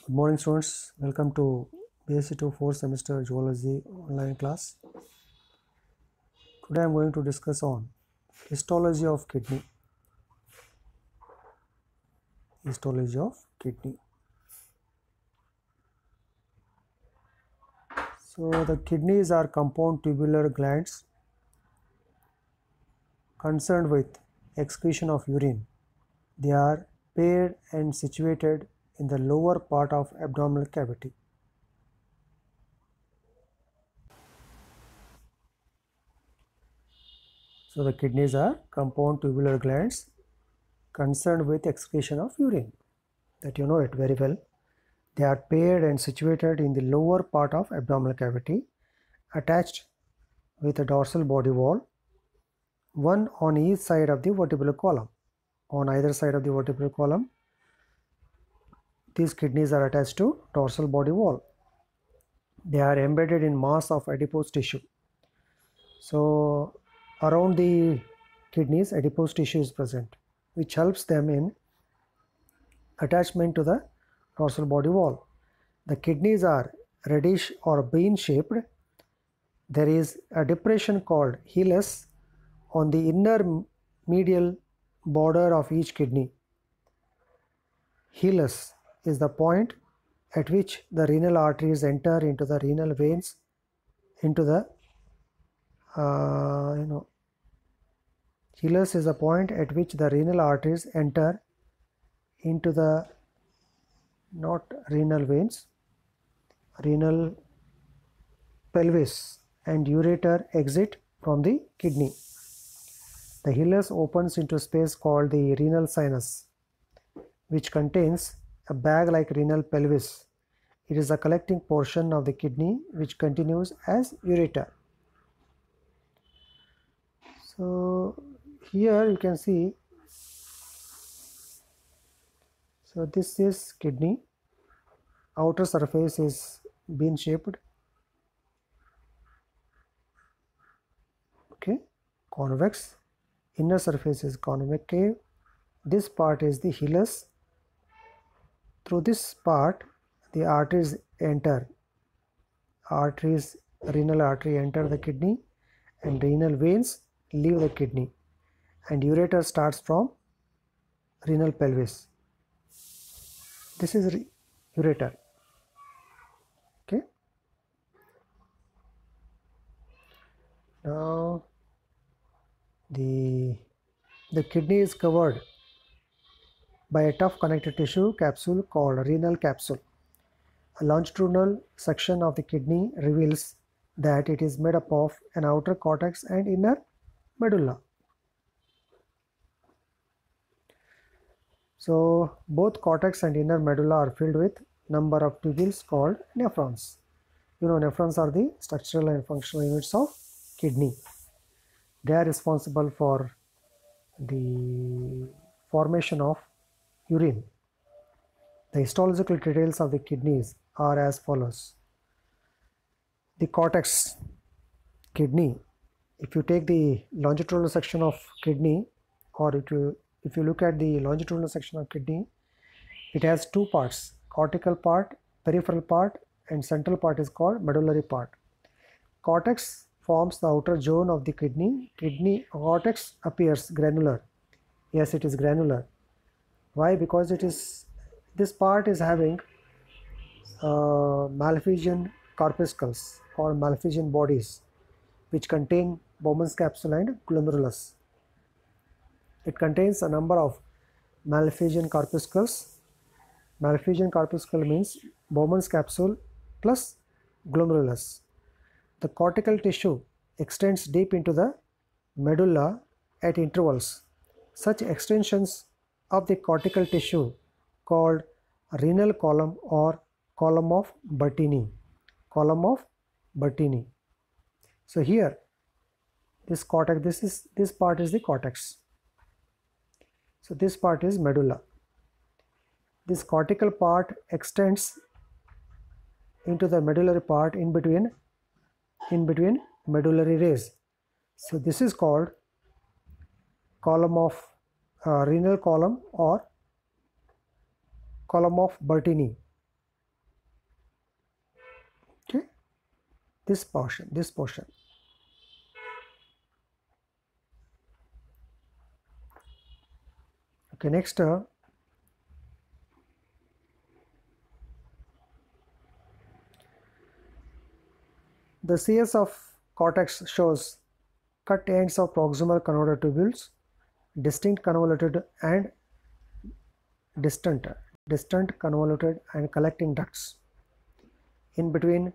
Good morning, students. Welcome to BSc 2 4th semester Zoology online class. Today I am going to discuss on histology of kidney. Histology of kidney. So the kidneys are compound tubular glands concerned with excretion of urine. They are paired and situated in the lower part of abdominal cavity. So the kidneys are compound tubular glands concerned with excretion of urine. That you know it very well. They are paired and situated in the lower part of abdominal cavity, attached with a dorsal body wall, one on each side of the vertebral column. On either side of the vertebral column, these kidneys are attached to dorsal body wall. They are embedded in mass of adipose tissue. So around the kidneys, adipose tissue is present, which helps them in attachment to the dorsal body wall. The kidneys are reddish or bean shaped. There is a depression called hilus on the inner medial border of each kidney. Hilus is the point at which the renal arteries enter into the renal veins, into the hilus is the point at which the renal arteries enter into the not renal veins, renal pelvis, and ureter exit from the kidney. The hilus opens into a space called the renal sinus, which contains a bag like renal pelvis. It is a collecting portion of the kidney which continues as ureter. So here you can see, so this is kidney. Outer surface is bean shaped, okay, convex. Inner surface is concave. This part is the hilus. Through this part the arteries enter. Renal artery enter the kidney, and renal veins leave the kidney, and ureter starts from renal pelvis. This is ureter. Okay. Now the kidney is covered by a tough connective tissue capsule called renal capsule. A longitudinal section of the kidney reveals that it is made up of an outer cortex and inner medulla. So both cortex and inner medulla are filled with number of tubules called nephrons. You know, nephrons are the structural and functional units of kidney. They are responsible for the formation of urine. The histological details of the kidneys are as follows. The cortex kidney, if you take the longitudinal section of kidney, or if you look at the longitudinal section of kidney, it has two parts: cortical part, peripheral part, and central part is called medullary part. Cortex forms the outer zone of the kidney. Cortex appears granular. Yes, it is granular. Why? Because this part is having Malpighian corpuscles or Malpighian bodies, which contain Bowman's capsule and glomerulus. It contains a number of Malpighian corpuscles. Malpighian corpuscle means Bowman's capsule plus glomerulus. The cortical tissue extends deep into the medulla at intervals. Such extensions of the cortical tissue called renal column or column of Bertini. Column of Bertini. So here, this cortex, this part is the cortex. So this part is medulla. This cortical part extends into the medullary part in between medullary rays. So this is called column of renal column or column of Bertini. this portion. Okay, next the CS of cortex shows cut ends of proximal convoluted tubules, distinct convoluted and distant convoluted and collecting ducts. In between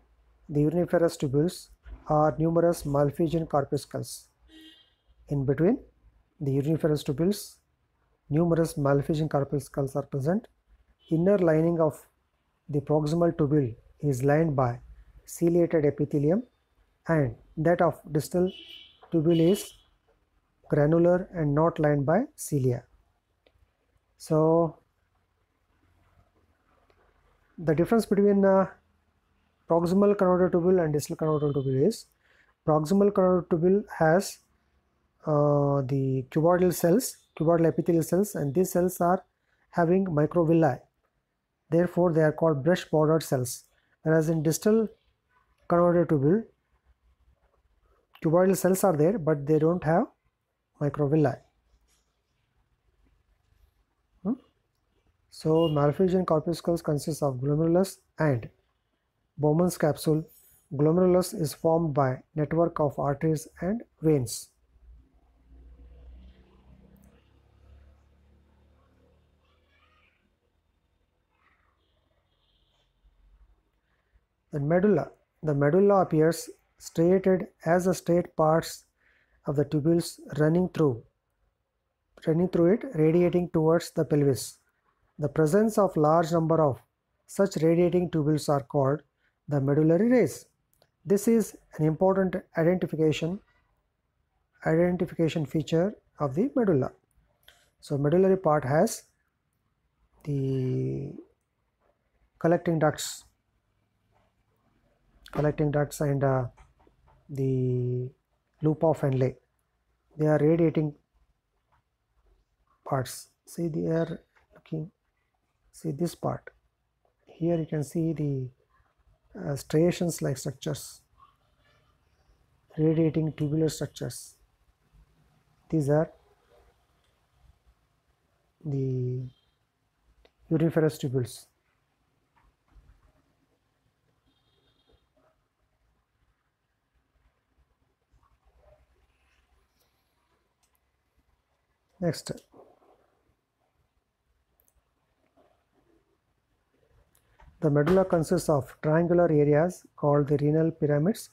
the uriniferous tubules are numerous Malpighian corpuscles. In between the uriniferous tubules, numerous Malpighian corpuscles are present. Inner lining of the proximal tubule is lined by ciliated epithelium, and that of distal tubule is granular and not lined by cilia. So the difference between proximal convoluted tubule and distal convoluted tubule is proximal convoluted tubule has the cuboidal epithelial cells, and these cells are having microvilli. Therefore, they are called brush bordered cells. Whereas in distal convoluted tubule, cuboidal cells are there, but they don't have microvilli. So Malpighian corpuscles consist of glomerulus and Bowman's capsule. Glomerulus is formed by network of arteries and veins. The medulla appears striated as the straight parts of the tubules running through it, radiating towards the pelvis. The presence of large number of such radiating tubules are called the medullary rays. This is an important identification feature of the medulla. So medullary part has the collecting ducts and the loop of Henle. They are radiating parts. See, they are looking. See this part. Here you can see the striations like structures, radiating tubular structures. These are the uriniferous tubules. Next, the medulla consists of triangular areas called the renal pyramids.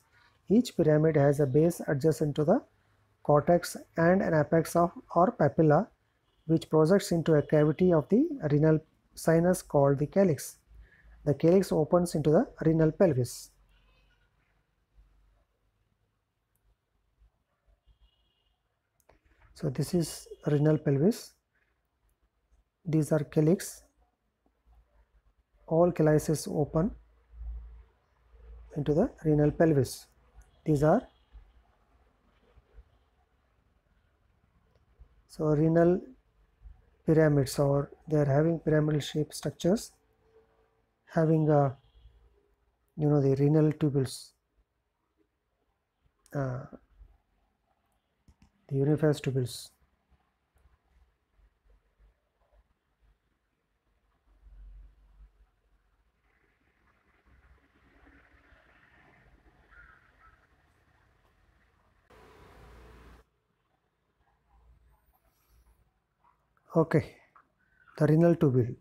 Each pyramid has a base adjacent to the cortex and an apex of or papilla, which projects into a cavity of the renal sinus called the calyx. The calyx opens into the renal pelvis. So this is renal pelvis. These are calyx. All calyces open into the renal pelvis. These are renal pyramids, or they are having pyramidal shaped structures, having the renal tubules, the uriniferous tubules. Okay, the renal tubule.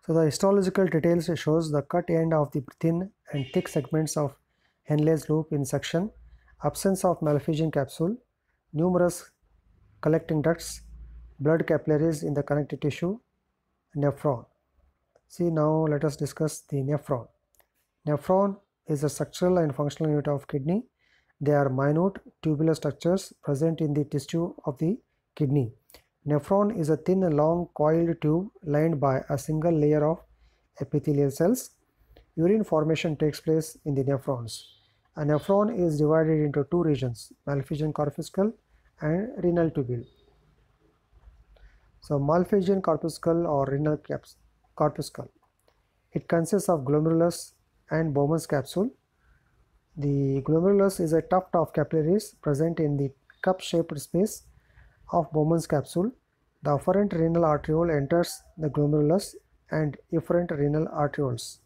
So the histological details shows the cut end of the thin and thick segments of Henle's loop in section, absence of Malpighian capsule, numerous collecting ducts, blood capillaries in the connective tissue, nephron. See, now let us discuss the nephron. Nephron is a structural and functional unit of kidney. They are minute tubular structures present in the tissue of the kidney. Nephron is a thin, long, coiled tube lined by a single layer of epithelial cells. Urine formation takes place in the nephrons. A nephron is divided into two regions, Malpighian corpuscle and renal tubule. So Malpighian corpuscle or renal corpuscle. It consists of glomerulus and Bowman's capsule. The glomerulus is a tuft of capillaries present in the cup-shaped space of Bowman's capsule. The afferent renal arteriole enters the glomerulus and efferent renal arterioles.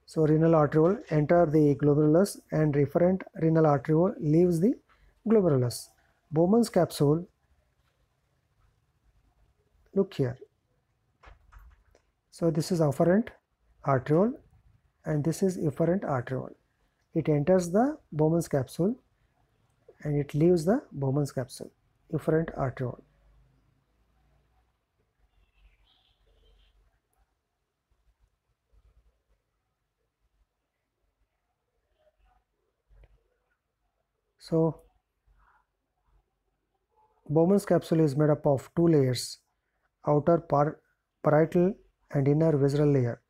So renal arteriole enter the glomerulus and efferent renal arteriole leaves the glomerulus. Bowman's capsule, look here. So this is afferent arteriole and this is efferent arteriole. It enters the Bowman's capsule and it leaves the Bowman's capsule, efferent arteriole. So Bowman's capsule is made up of two layers, outer parietal and inner visceral layer.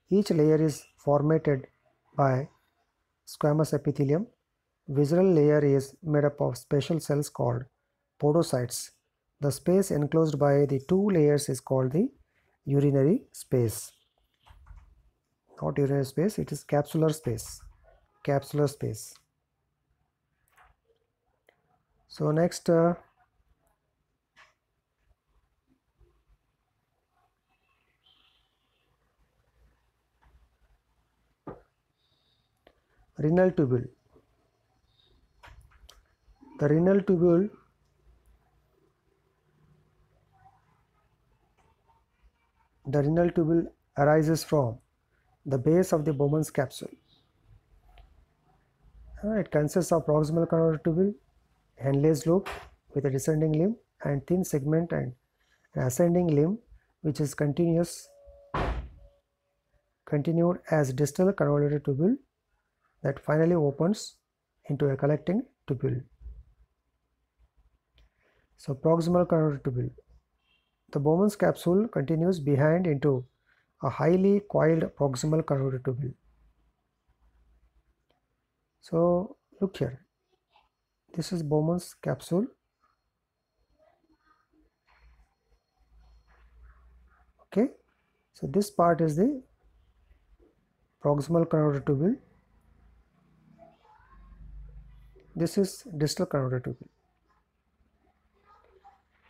Each layer is formatted by squamous epithelium. Visceral layer is made up of special cells called podocytes. The space enclosed by the two layers is called the urinary space. Not urinary space, it is capsular space. Capsular space. So next, renal tubule. The renal tubule arises from the base of the Bowman's capsule. It consists of proximal carotid tubule, Henle's loop with a descending limb and thin segment and an ascending limb which is continued as distal convoluted tubule that finally opens into a collecting tubule. So proximal carotid tubule. The Bowman's capsule continues behind into a highly coiled proximal carotid tubule. So look here, this is Bowman's capsule. Okay, so this part is the proximal carotid tubule. This is distal carotid tubule.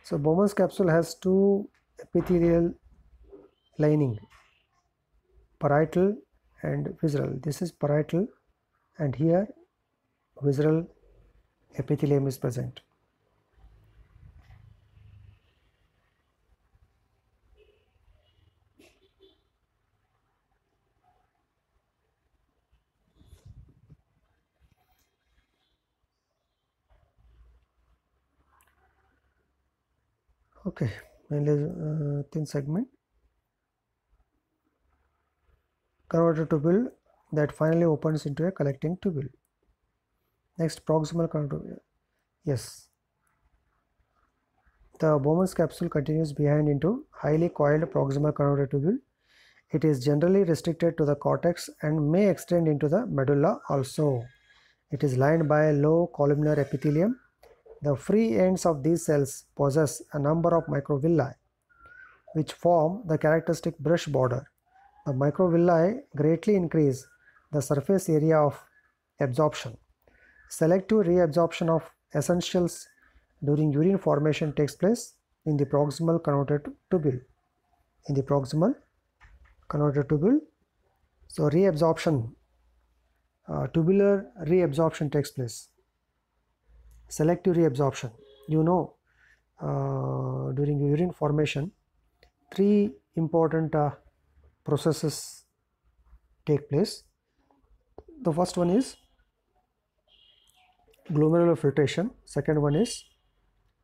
So Bowman's capsule has two epithelial lining, parietal and visceral. This is parietal and here visceral epithelium is present. Okay, thin segment carotid tubule that finally opens into a collecting tubule. Next, proximal carotid tubule. Yes, the Bowman's capsule continues behind into highly coiled proximal carotid tubule. It is generally restricted to the cortex and may extend into the medulla also. It is lined by a low columnar epithelium. The free ends of these cells possess a number of microvilli which form the characteristic brush border. The microvilli greatly increase the surface area of absorption. Selective reabsorption of essentials during urine formation takes place in the proximal carotid tubule. So reabsorption, tubular reabsorption takes place. Selective reabsorption, during urine formation, three important processes take place. The first one is glomerular filtration, second one is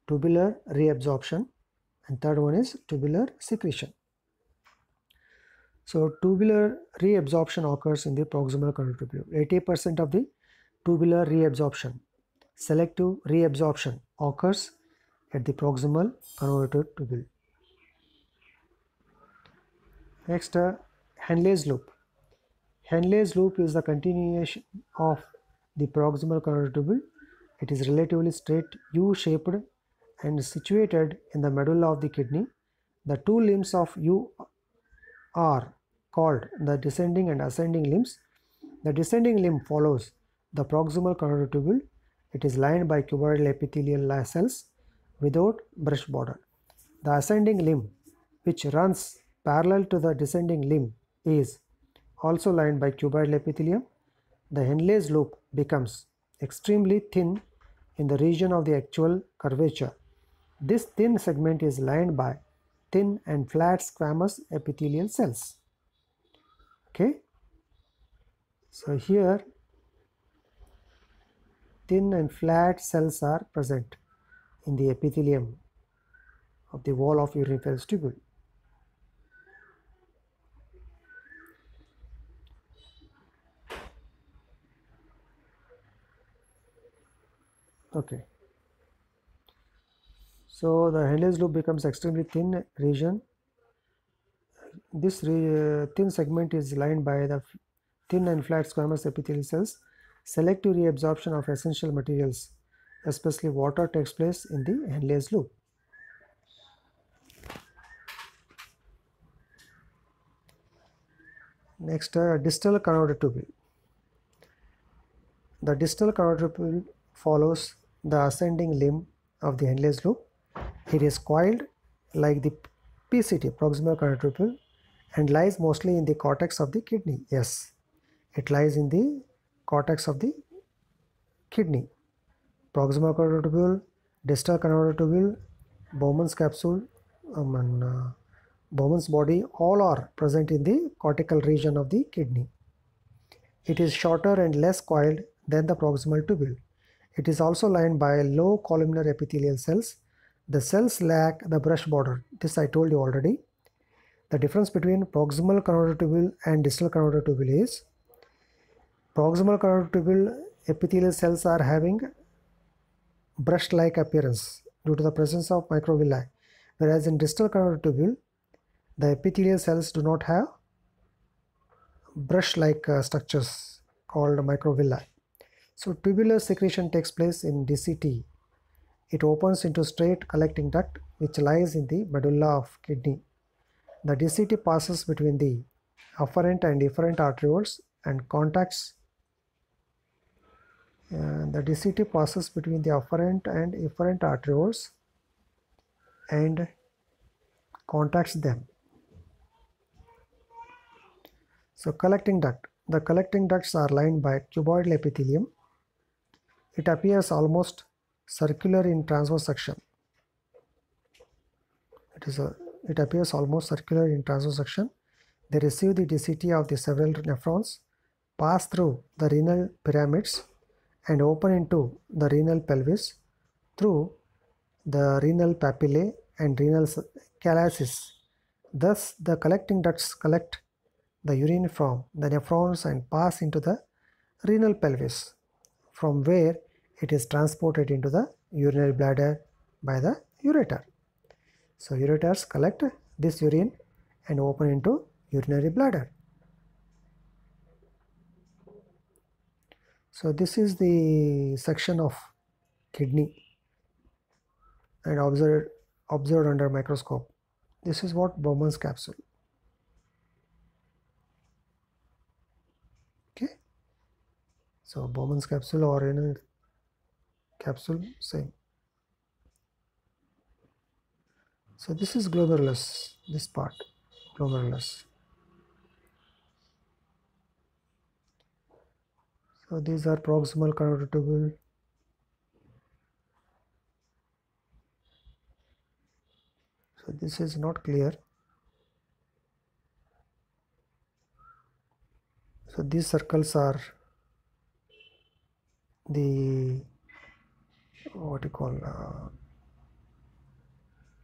tubular reabsorption, and third one is tubular secretion. So tubular reabsorption occurs in the proximal carotid tubule. 80% of the tubular reabsorption, selective reabsorption occurs at the proximal carotid tubule. Next, Henle's loop. Henle's loop is the continuation of the proximal carotid tubule It is relatively straight, U-shaped, and situated in the medulla of the kidney. The two limbs of U are called the descending and ascending limbs. The descending limb follows the proximal carotid tubule. It is lined by cuboidal epithelial cells without brush border. The ascending limb, which runs parallel to the descending limb, is also lined by cuboidal epithelium. The Henle's loop becomes extremely thin in the region of the actual curvature. This thin segment is lined by thin and flat squamous epithelial cells. Okay, so here thin and flat cells are present in the epithelium of the wall of uriniferous tubule. Okay, so the Henle's loop becomes extremely thin region. This thin segment is lined by the thin and flat squamous epithelial cells. Selective reabsorption of essential materials, especially water, takes place in the Henle's loop. Next, distal carotid tubule. The distal carotid tubule follows the ascending limb of the Henle's loop. It is coiled like the PCT, proximal carotid tubule, and lies mostly in the cortex of the kidney. Yes, it lies in the cortex of the kidney. Proximal carotid tubule, distal carotid tubule, Bowman's capsule, Bowman's body, all are present in the cortical region of the kidney. It is shorter and less coiled than the proximal tubule. It is also lined by low columnar epithelial cells. The cells lack the brush border. This I told you already. The difference between proximal carotid tubule and distal carotid tubule is proximal carotid tubule epithelial cells are having brush-like appearance due to the presence of microvilli, whereas in distal carotid tubule, the epithelial cells do not have brush-like structures called microvilli. So tubular secretion takes place in DCT. It opens into straight collecting duct which lies in the medulla of kidney. The DCT passes between the afferent and efferent arterioles and contacts. The DCT passes between the afferent and efferent arterioles and contacts them. So collecting duct. The collecting ducts are lined by cuboidal epithelium. It appears almost circular in transverse section. It appears almost circular in transverse section. They receive the DCT of the several nephrons, pass through the renal pyramids, and open into the renal pelvis through the renal papillae and renal calyces. Thus, the collecting ducts collect the urine from the nephrons and pass into the renal pelvis, from where it is transported into the urinary bladder by the ureter. So ureters collect this urine and open into urinary bladder. So this is the section of kidney and observed under microscope. This is what Bowman's capsule. Okay, so Bowman's capsule or renal capsule, same. So this is glomerulus, this part, glomerulus. So these are proximal carotid tubule. So this is not clear. So these circles are the what you call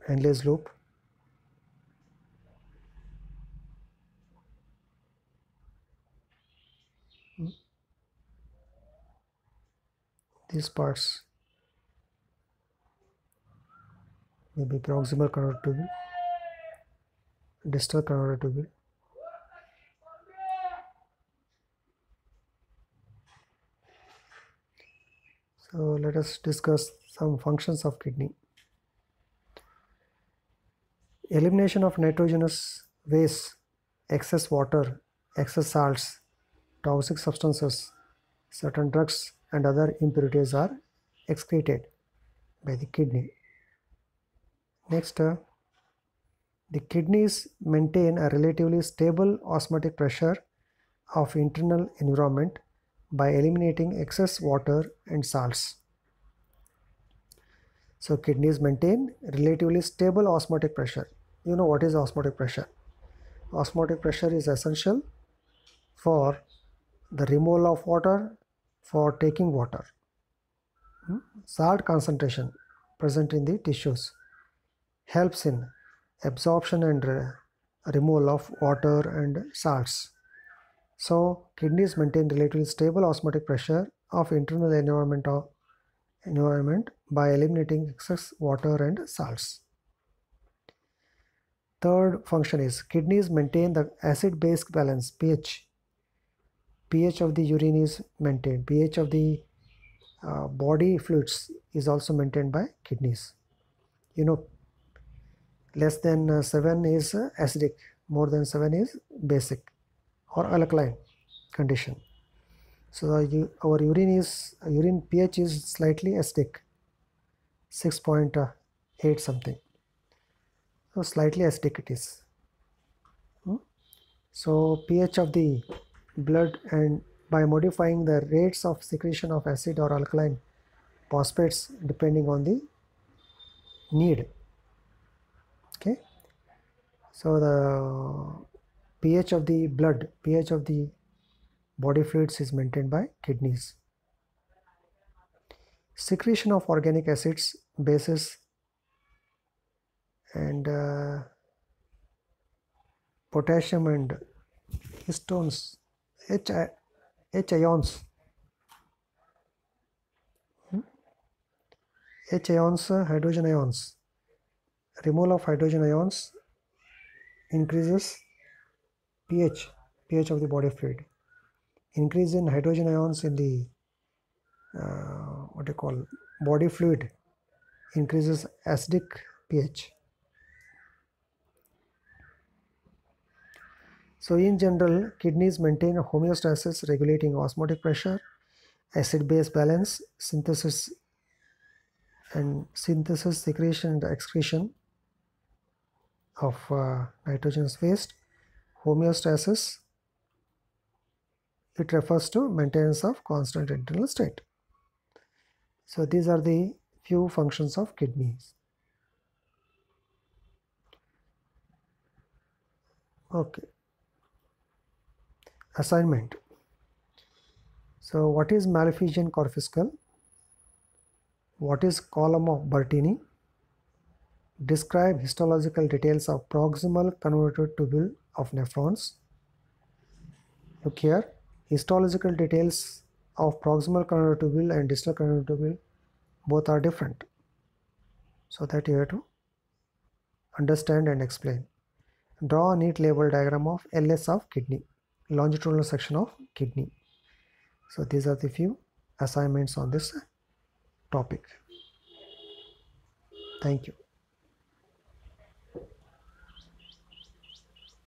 Henle's loop. These parts may be proximal carotid tubule, distal carotid tubule. So let us discuss some functions of kidney. Elimination of nitrogenous waste, excess water, excess salts, toxic substances, certain drugs and other impurities are excreted by the kidney. Next, the kidneys maintain a relatively stable osmotic pressure of internal environment by eliminating excess water and salts. So kidneys maintain relatively stable osmotic pressure. You know what is osmotic pressure? Osmotic pressure is essential for the removal of water, for taking water. Salt concentration present in the tissues helps in absorption and removal of water and salts. So kidneys maintain relatively stable osmotic pressure of internal environment by eliminating excess water and salts. Third function is kidneys maintain the acid-base balance, pH. pH of the urine is maintained. pH of the body fluids is also maintained by kidneys. You know, less than 7 is acidic, more than 7 is basic or alkaline condition. So our urine pH is slightly acidic, 6.8 something. So slightly acidic it is. So pH of the blood, and by modifying the rates of secretion of acid or alkaline phosphates depending on the need. Okay. So the pH of the blood, pH of the body fluids is maintained by kidneys. Secretion of organic acids, bases and potassium and histones, H ions, H ions, hydrogen ions. Removal of hydrogen ions increases pH of the body fluid. Increase in hydrogen ions in the body fluid increases acidic pH. So in general, kidneys maintain a homeostasis regulating osmotic pressure, acid-base balance, synthesis, secretion and excretion of nitrogenous waste. Homeostasis, it refers to maintenance of constant internal state. So these are the few functions of kidneys. Okay. Assignment. So what is Malpighian corpuscle? What is column of Bertini? Describe histological details of proximal convoluted tubule of nephrons. Look here, histological details of proximal convoluted tubule and distal convoluted tubule both are different. So that you have to understand and explain. Draw a neat label diagram of LS of kidney, longitudinal section of kidney. So these are the few assignments on this topic. Thank you.